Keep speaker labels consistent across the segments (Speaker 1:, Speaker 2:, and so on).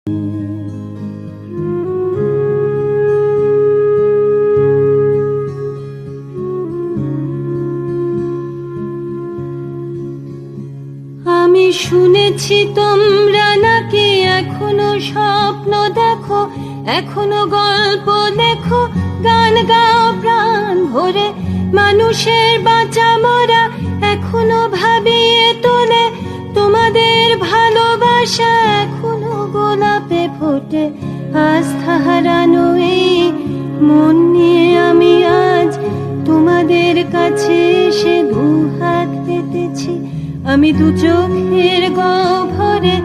Speaker 1: আমি শুনেছি তোমরা নাকি এখনো স্বপ্ন দেখো, এখনো গল্প লেখো, গান গাও প্রাণ ভরে, মানুষের বাঁচা মরা এখনো ভাবিয়ে তোলে, তোমাদের ভালোবাসা এখনো গোলাপে ফোটে। আস্থা হারানো এই মন নিয়ে আমি আজ তোমাদের কাছে এসে দুহাত পেতেছি। আমি দু চোখের গহ্বরে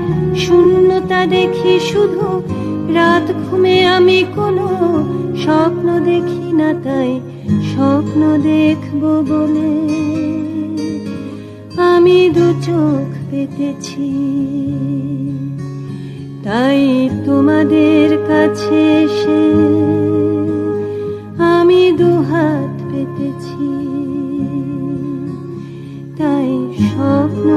Speaker 1: শূন্যতা দেখি শুধু, রাত ঘুমে আমি কোনো স্বপ্ন দেখি না, তাই স্বপ্ন দেখব বলে আমি দু চোখ পেতেছি। তাই তোমাদের কাছে এসে আমি দুহাত পেতেছি, তাই স্বপ্ন